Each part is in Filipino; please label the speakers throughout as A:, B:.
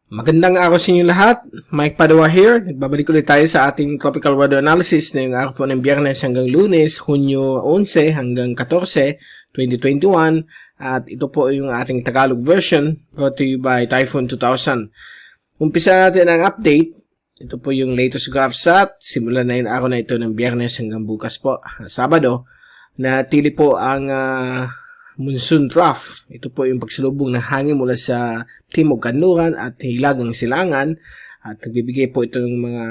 A: Magandang araw sa inyo lahat. Mike Padua here. Nagbabalik ulit tayo sa ating tropical weather analysis na yung araw po ng Biyernes hanggang Lunes, Hunyo 11 hanggang 14, 2021. At ito po yung ating Tagalog version brought to you by Typhoon 2000. Umpisa natin ang update. Ito po yung latest graph sat. Simulan na yung araw na ito ng Biyernes hanggang bukas po, Sabado. Natili po ang monsoon trough. Ito po yung pagsalubong ng hangin mula sa timog kanluran at hilagang silangan at nagbibigay po ito ng mga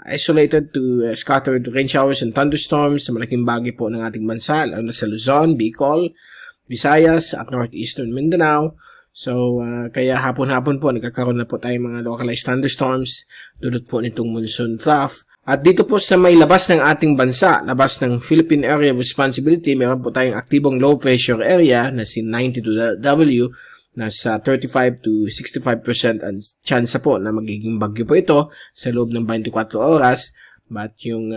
A: isolated to scattered rain showers and thunderstorms sa malaking bagay po ng ating bansa, lalo na sa Luzon, Bicol, Visayas at northeastern Mindanao. So, kaya hapon-hapon po nagkakaroon na po tayo mga localized thunderstorms dulot po nitong monsoon trough. At dito po sa may labas ng ating bansa, labas ng Philippine Area of Responsibility, meron po tayong aktibong low pressure area na si 92W, nasa 35 to 65% ang chance po na magiging bagyo po ito sa loob ng 24 oras. But yung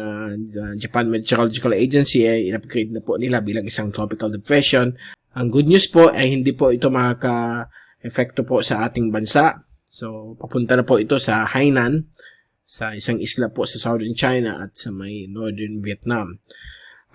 A: Japan Meteorological Agency ay in-upgrade na po nila bilang isang tropical depression. Ang good news po ay hindi po ito makaka-epekto po sa ating bansa. So, papunta na po ito sa Hainan, sa isang isla po sa southern China at sa may northern Vietnam.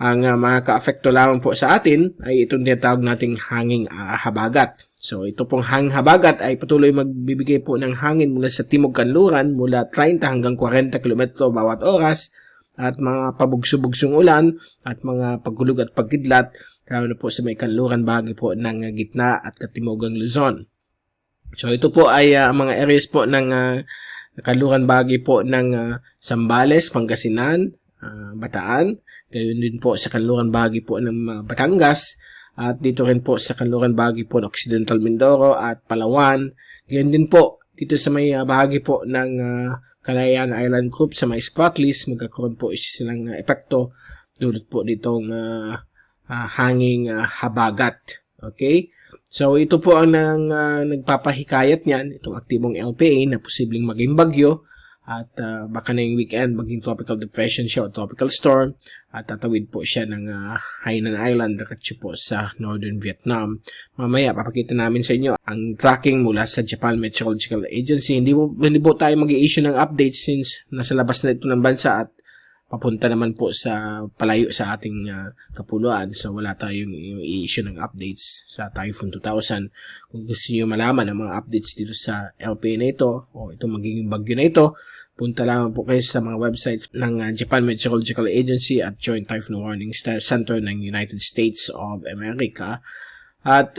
A: Ang makaka-apekto lamang po sa atin ay itong tinatawag nating hanging habagat. So ito pong hanging habagat ay patuloy magbibigay po ng hangin mula sa timog kanluran mula 30 hanggang 40 km bawat oras at mga pabugso-bugsong ulan at mga paggulog at pagkidlat lalo na po sa may kanluran bahagi po ng gitna at katimugang Luzon. So ito po ay mga areas po ng kanluran bahagi po ng Zambales, Pangasinan, Bataan. Gayon din po sa kanluran bahagi po ng Batangas. At dito rin po sa kanluran bahagi po ng Occidental Mindoro at Palawan. Gayon din po dito sa may bahagi po ng Kalayaan Island Group sa may Spratlys. Magkakaroon po silang epekto dulot po ditong hanging habagat. Okay? So, ito po ang nagpapahikayat niyan, itong aktibong LPA na posibleng maging bagyo at baka na yung weekend maging tropical depression siya o tropical storm at tatawid po siya ng Hainan Island diretso po sa northern Vietnam. Mamaya, papakita namin sa inyo ang tracking mula sa Japan Meteorological Agency. Hindi po tayo mag-i-issue ng updates since nasa labas na ito ng bansa at papunta naman po sa palayo sa ating kapuluan. So, wala tayong i-issue ng updates sa Typhoon 2000. Kung gusto niyo malaman ang mga updates dito sa LPA na ito o itong magiging bagyo na ito, punta lamang po kayo sa mga websites ng Japan Meteorological Agency at Joint Typhoon Warning Center ng United States of America. At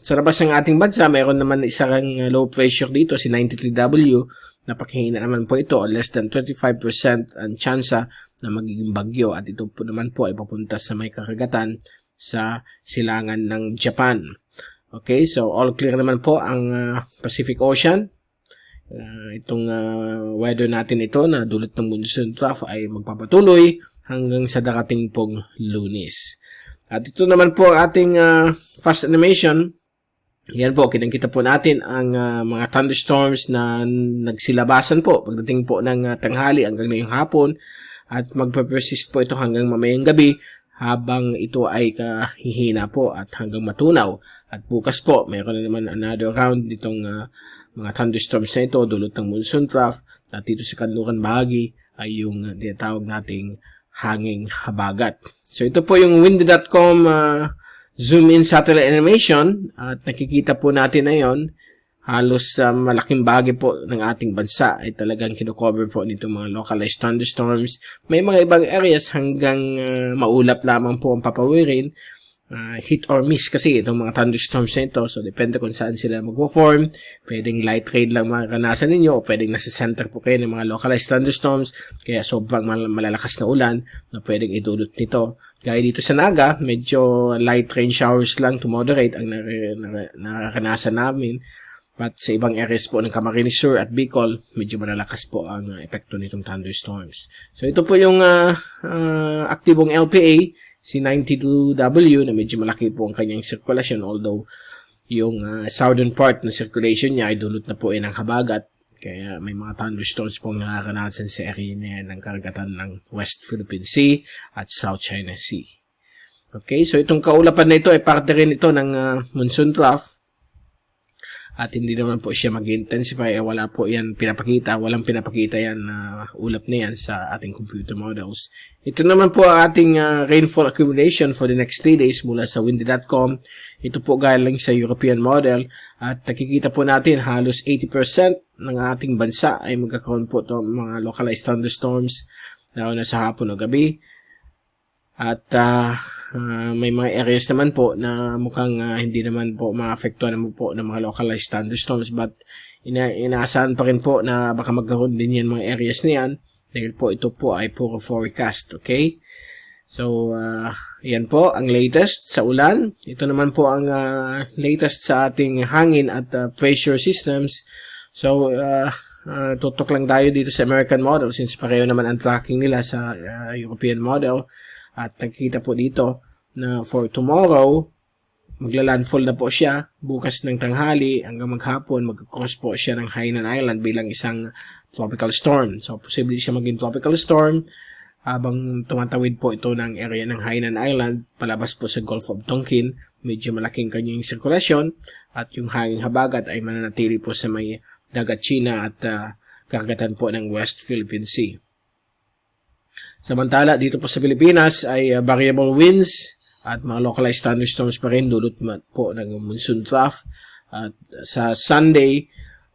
A: sa labas ng ating bansa, mayroon naman isang low pressure dito, si 93W, napakahina naman po ito, less than 25% ang tsansa na magiging bagyo at ito po naman po ay papunta sa may karagatan sa silangan ng Japan. Okay, so all clear naman po ang Pacific Ocean. Itong weather natin ito na dulot ng monsoon trough ay magpapatuloy hanggang sa darating pong Lunes. At ito naman po ating fast animation. Yan po, kinakita po natin ang mga thunderstorms na nagsilabasan po pagdating po ng tanghali hanggang ngayong hapon at magpe-persist po ito hanggang mamayang gabi habang ito ay kahihina po at hanggang matunaw. At bukas po, mayroon na naman another round ditong mga thunderstorms na ito dulot ng monsoon trough at dito sa kanluran bahagi ay yung tinatawag nating hanging habagat. So ito po yung windy.com zoom in satellite animation at nakikita po natin na yon halos malaking bagay po ng ating bansa ay talagang kinocover po nito mga localized thunderstorms. May mga ibang areas hanggang maulap lamang po ang papawirin. Hit or miss kasi itong mga thunderstorms na ito. So, depende kung saan sila mag-form. Pwedeng light rain lang maranasan ninyo o pwedeng nasa center po kayo ng mga localized thunderstorms. Kaya sobrang malalakas na ulan na pwedeng idulot nito. Gaya dito sa Naga, medyo light rain showers lang to moderate ang naranasan namin. But sa ibang areas po ng Camarines Sur at Bicol, medyo malalakas po ang epekto nitong thunderstorms. So, ito po yung aktibong LPA. Si 92W na medyo malaki po ang kanyang sirkulasyon although yung southern part ng circulation niya ay dulot na po ng habagat kaya may mga thunderstorms pong nakakanasan sa area na ng karagatan ng West Philippine Sea at South China Sea. Okay, so itong kaulapan na ito ay parte rin ito ng monsoon trough at hindi naman po siya mag-intensify, wala po yan pinapakita, walang pinapakita yan na ulap na yan sa ating computer models. Ito naman po ang ating rainfall accumulation for the next 3 days mula sa windy.com. Ito po galing sa European model at nakikita po natin halos 80% ng ating bansa ay magkakaroon po ito mga localized thunderstorms lalo na sa hapon o gabi. At may mga areas naman po na mukhang hindi naman po maapektuhan naman po ng mga localized thunderstorms, but inaasahan pa rin po na baka magkaroon din yan mga areas na yan dahil po ito po ay puro forecast. Okay? So, yan po ang latest sa ulan. Ito naman po ang latest sa ating hangin at pressure systems. So, tutok lang tayo dito sa American model since pareho naman ang tracking nila sa European model. At nakikita po dito na for tomorrow, magla-landfall na po siya bukas ng tanghali hanggang maghapon, mag-cross po siya ng Hainan Island bilang isang tropical storm. So, posible siya maging tropical storm habang tumatawid po ito ng area ng Hainan Island, palabas po sa Gulf of Tonkin. Medyo malaking kanyang sirkulasyon at yung hanging habagat ay mananatili po sa may dagat China at karagatan po ng West Philippine Sea. Samantala, dito po sa Pilipinas ay variable winds at mga localized thunderstorms pa rin dulot po ng monsoon trough. At sa Sunday,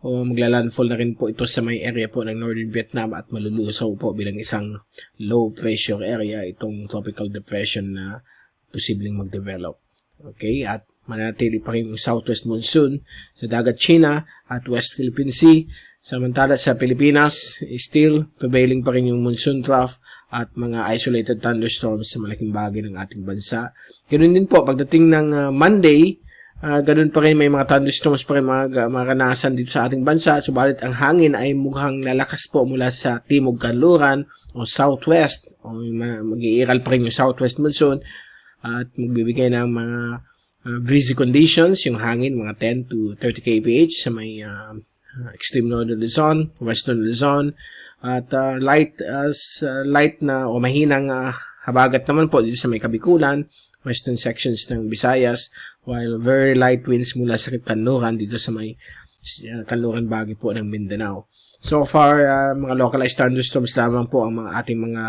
A: magla-landfall na rin po ito sa may area po ng Northern Vietnam at malulusaw po bilang isang low pressure area itong tropical depression na posibleng mag-develop. Okay, at mananatili pa rin yung southwest monsoon sa dagat China at West Philippine Sea. Samantala sa Pilipinas, still prevailing pa rin yung monsoon trough at mga isolated thunderstorms sa malaking bahagi ng ating bansa. Ganoon din po, pagdating ng Monday, ganoon pa rin may mga thunderstorms pa rin mga karanasan dito sa ating bansa. Subalit ang hangin ay mukhang lalakas po mula sa timog kanluran o southwest. O mag-iiral pa rin yung southwest monsoon at magbibigay ng mga breezy conditions, yung hangin, mga 10 to 30 kph sa may extreme northern Luzon, western Luzon, at light na o mahinang habagat naman po dito sa may Kabikulan, western sections ng Visayas, while very light winds mula sa kanluran dito sa may kanluran bahagi po ng Mindanao. So far, mga localized thunderstorms lamang po ang mga ating mga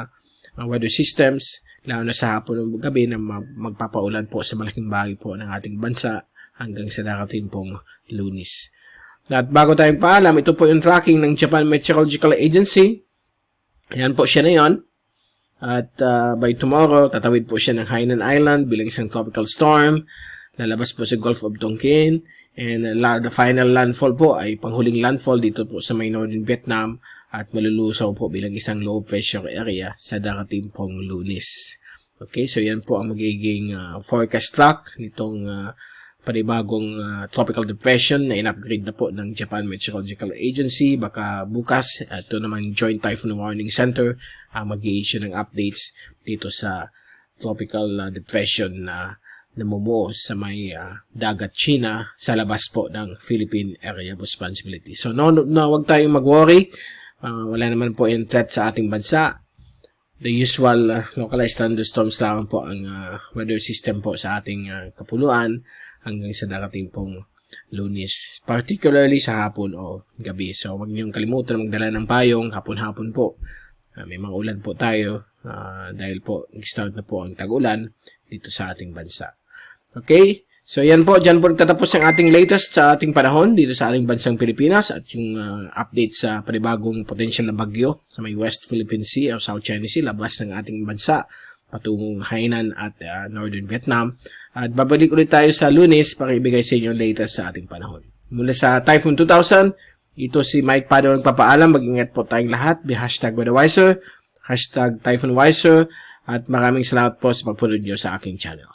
A: weather systems, lalo na sa hapon o gabi na magpapaulan po sa malaking bahagi po ng ating bansa hanggang sa darating pong Lunes. At bago tayong paalam, ito po yung tracking ng Japan Meteorological Agency. Ayan po siya na yun. At by tomorrow, tatawid po siya ng Hainan Island bilang isang tropical storm. Lalabas po sa Gulf of Tonkin. And the final landfall po ay panghuling landfall dito po sa may Northern Vietnam. At malulusaw po bilang isang low pressure area sa darating pong Lunes. Okay, so yan po ang magiging forecast track nitong panibagong tropical depression na in-upgrade na po ng Japan Meteorological Agency. Baka bukas, ito naman Joint Typhoon Warning Center mag-i-issue ng updates dito sa tropical depression na namumuo sa may dagat China sa labas po ng Philippine Area of Responsibility. So, wag tayong mag-worry. Wala naman po yung threat sa ating bansa. The usual localized thunderstorms lang po ang weather system po sa ating kapuluan hanggang sa darating pong Lunes, particularly sa hapon o gabi. So, huwag niyong kalimutan magdala ng payong hapon-hapon po. May mga ulan po tayo dahil po nag-start na po ang tag-ulan dito sa ating bansa. Okay? So, yan po. Diyan po nagtatapos ang ating latest sa ating panahon dito sa ating bansang Pilipinas at yung update sa panibagong potential na bagyo sa may West Philippine Sea o South China Sea, labas ng ating bansa patungong Hainan at Northern Vietnam. At babalik ulit tayo sa Lunes para ibigay sa inyo latest sa ating panahon. Mula sa Typhoon 2000, ito si Mike Pado nagpapaalam. Mag-ingat po tayong lahat. #WeatherWiser, #TyphoonWiser, at maraming salamat po sa pagpunod nyo sa aking channel.